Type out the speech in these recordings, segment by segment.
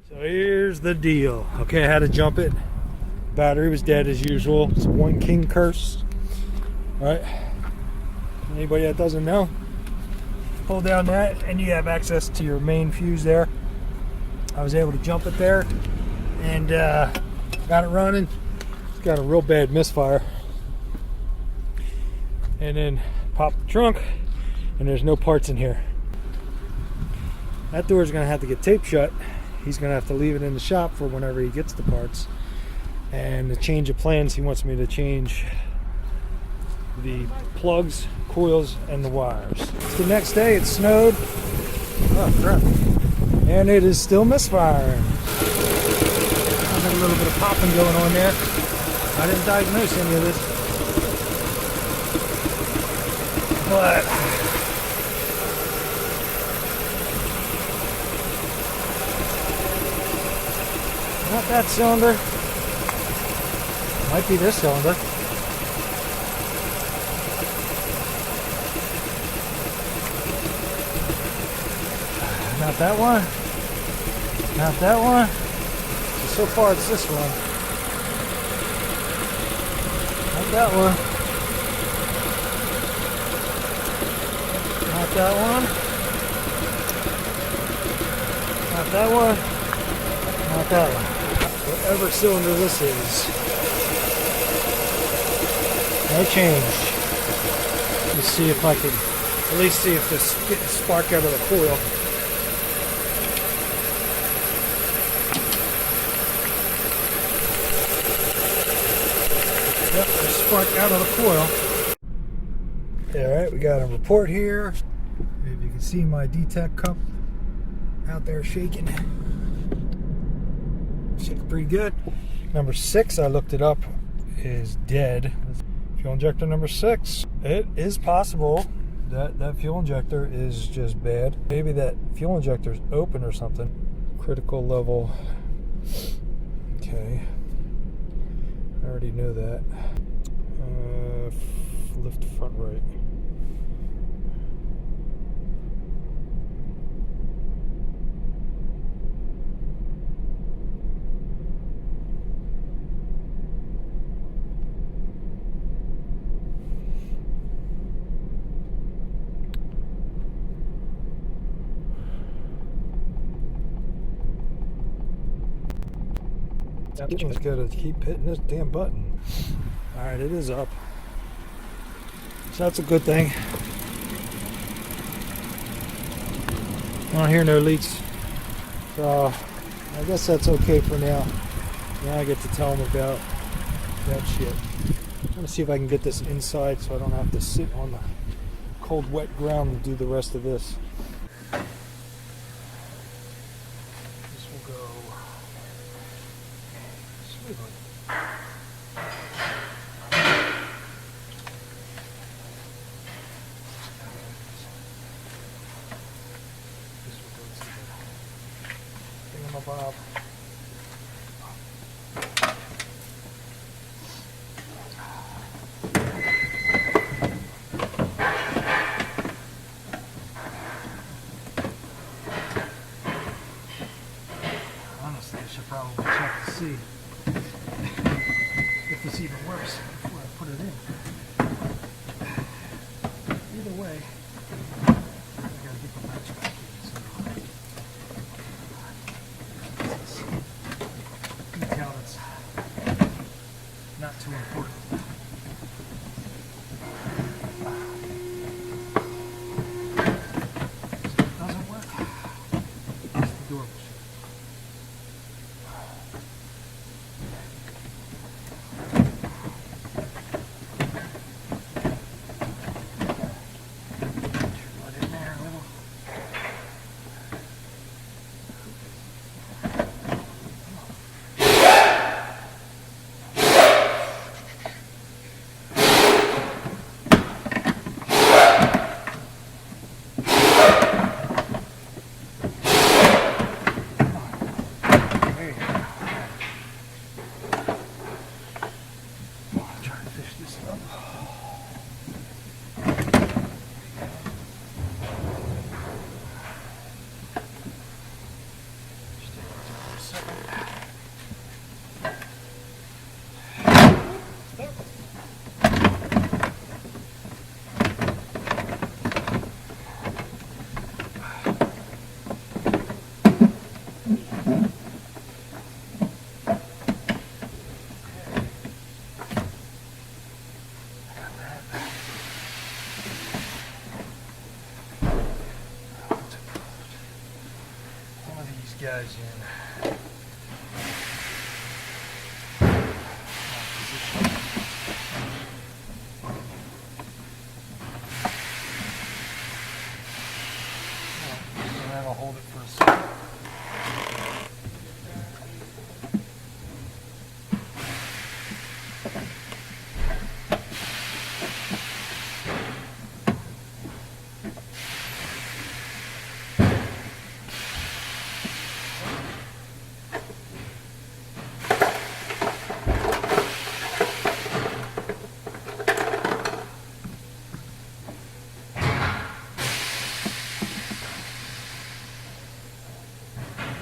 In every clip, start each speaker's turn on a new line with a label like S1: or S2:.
S1: So here's the deal. Okay, I had to jump it. Battery was dead as usual. It's one king curse. Alright. Anybody that doesn't know, pull down that and you have access to your main fuse there. I was able to jump it there and got it running. It's got a real bad misfire. And then pop the trunk and there's no parts in here. That door is going to have to get taped shut. He's going to have to leave it in the shop for whenever he gets the parts. And the change of plans, he wants me to change the plugs, coils, and the wires. It's the next day. It snowed. Oh crap! And it is still misfiring. I've got a little bit of popping going on there. I didn't diagnose any of this, but not that cylinder. Might be this cylinder. Not that one. Not that one. So far it's this one. Not that one. Not that one. Not that one. Not that one. Whatever cylinder this is. No change. Let's see if I can at least see if this gets a spark out of the coil. Yep, there's a spark out of the coil. Alright, we got a report here. If you can see my DTEC cup out there shaking. Shaking pretty good. Number 6, I looked it up, is dead. Fuel injector number 6. It is possible that that fuel injector is just bad. Maybe that fuel injector is open or something. Critical level. Okay. I already know that. Lift front right. Just gotta keep hitting this damn button. Alright, it is up. So that's a good thing. I don't hear no leaks. So I guess that's okay for now. Now I get to tell them about that shit. I'm gonna see if I can get this inside so I don't have to sit on the cold wet ground and do the rest of this. This will go smoothly. This will go to the thingamabob. Honestly, I should probably check to see if this even works before I put it in. Either way, I gotta get the latch back in. So detail that's not too important. If it doesn't work, the door will shut. guys in. And that'll hold it for a second.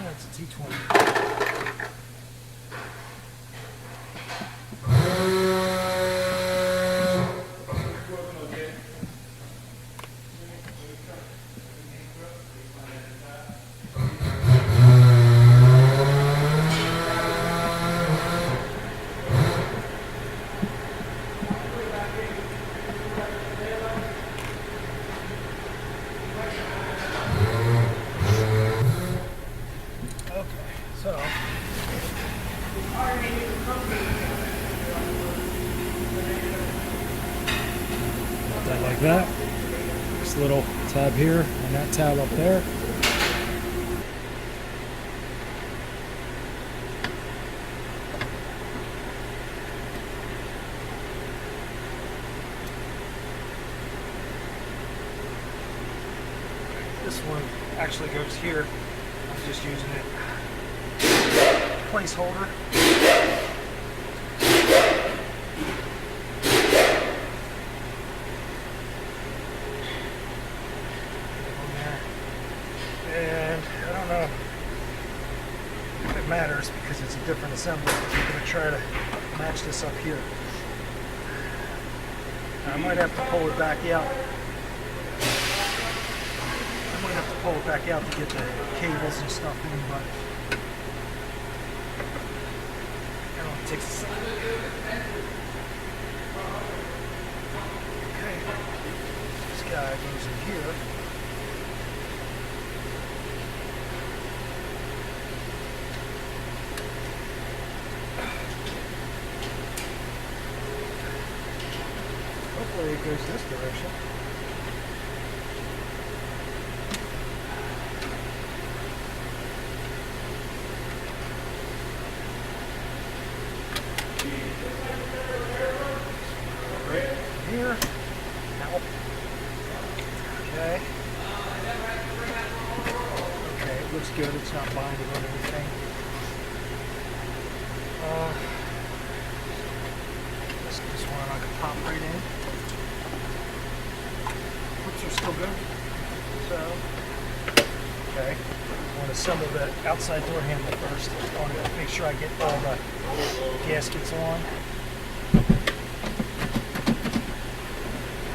S1: That's a T20. So, that like that. This little tab here and that tab up there. This one actually goes here. I'm just using it placeholder. And I don't know if it matters because it's a different assembly. I'm going to try to match this up here. I might have to pull it back out. I might have to pull it back out to get the cables and stuff in, but it takes a second. Okay, this guy goes in here. Hopefully it goes this direction. Right here. Now. Okay. Okay, it looks good. It's not binding on anything. This one I can pop right in. Hooks are still good. So, okay. I want to assemble the outside door handle first. I want to make sure I get all the gaskets on.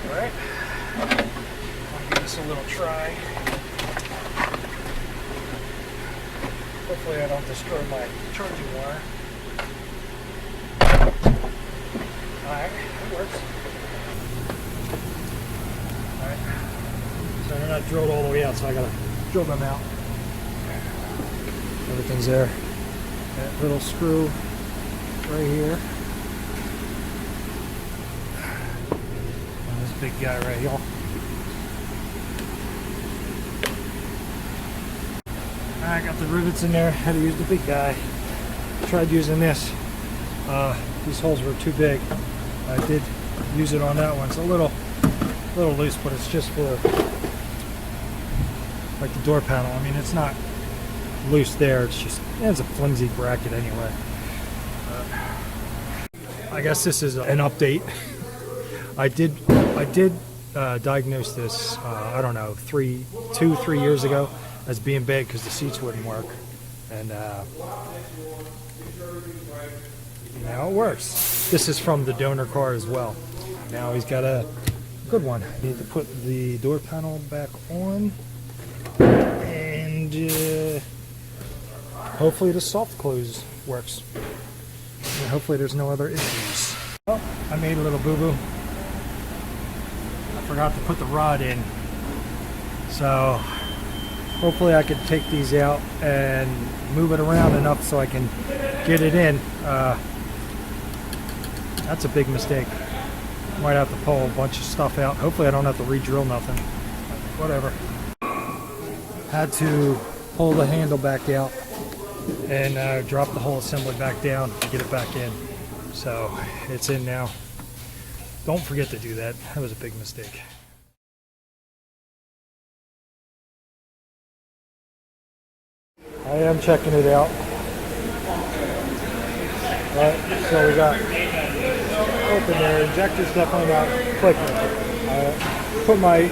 S1: Alright. I'm going to give this a little try. Hopefully I don't destroy my charging wire. Alright, that works. Alright. So they're not drilled all the way out, so I gotta drill them out. Everything's there. That little screw right here. And this big guy right here. I got the rivets in there. Had to use the big guy. Tried using this. These holes were too big. I did use it on that one. It's a little loose, but it's just for like the door panel. I mean, it's not loose there. It's a flimsy bracket anyway. I guess this is an update. I did diagnose this. I don't know, 3 years ago as being big because the seats wouldn't work, and now it works. This is from the donor car as well. Now he's got a good one. Need to put the door panel back on, and hopefully the soft close works. And hopefully there's no other issues. Oh, I made a little boo-boo. I forgot to put the rod in, so hopefully I can take these out and move it around enough so I can get it in. That's a big mistake. Might have to pull a bunch of stuff out. Hopefully I don't have to re-drill nothing. Whatever. Had to pull the handle back out and drop the whole assembly back down to get it back in. So it's in now. Don't forget to do that. That was a big mistake. I am checking it out. Alright, so we got open there. Injector's definitely not clicking. I put my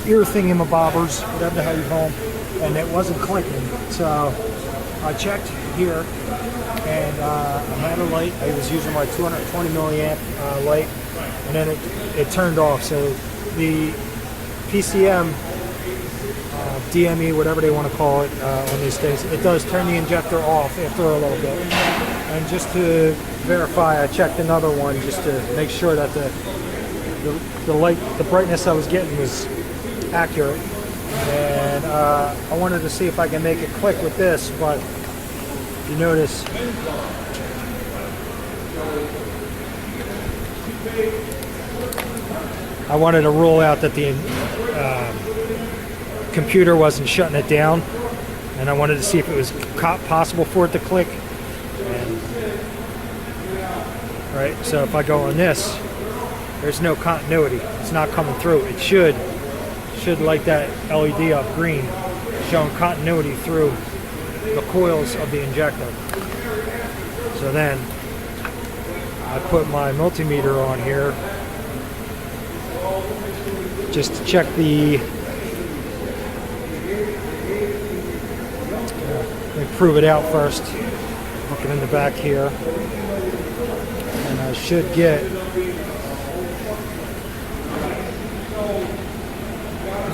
S1: ear thingamabobbers, whatever the hell you call them, and it wasn't clicking. So I checked here, and I had a light. I was using my 220 milliamp light, and then it turned off. So the PCM, DME, whatever they want to call it on these things, it does turn the injector off after a little bit. And just to verify, I checked another one just to make sure that the light, the brightness I was getting was accurate. And I wanted to see if I can make it click with this, but you notice I wanted to rule out that the computer wasn't shutting it down, and I wanted to see if it was possible for it to click. And, right, so if I go on this, there's no continuity. It's not coming through. It should light that LED up green, showing continuity through the coils of the injector. So then I put my multimeter on here just to check the let me prove it out first. Looking in the back here, and I should get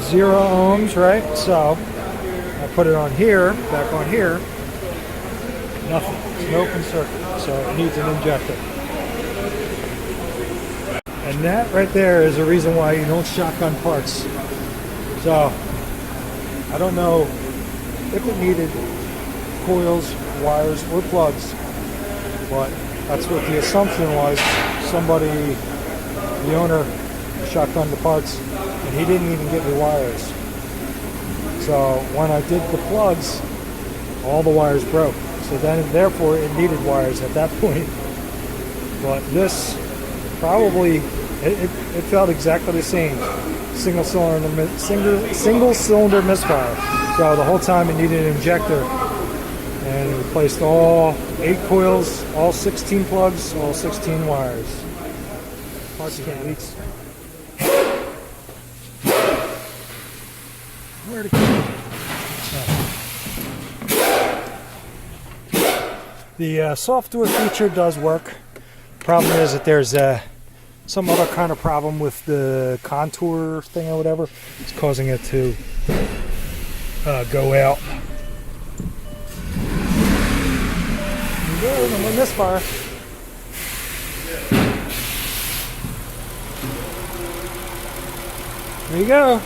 S1: 0 ohms, right? So I put it on here, back on here, nothing. It's an open circuit, so it needs an injector. And that right there is the reason why you don't shotgun parts. So I don't know if it needed coils, wires, or plugs, but that's what the assumption was. Somebody, the owner, shotgunned the parts, and he didn't even get me wires. So when I did the plugs, all the wires broke. So then, therefore, it needed wires at that point. But this probably, it felt exactly the same. Single cylinder misfire. So the whole time it needed an injector, and it replaced all 8 coils, all 16 plugs, all 16 wires. Parts can't leaks. Where'd it go? The software feature does work. Problem is that there's some other kind of problem with the contour thing or whatever. It's causing it to go out. There you go, no more misfire. There you go.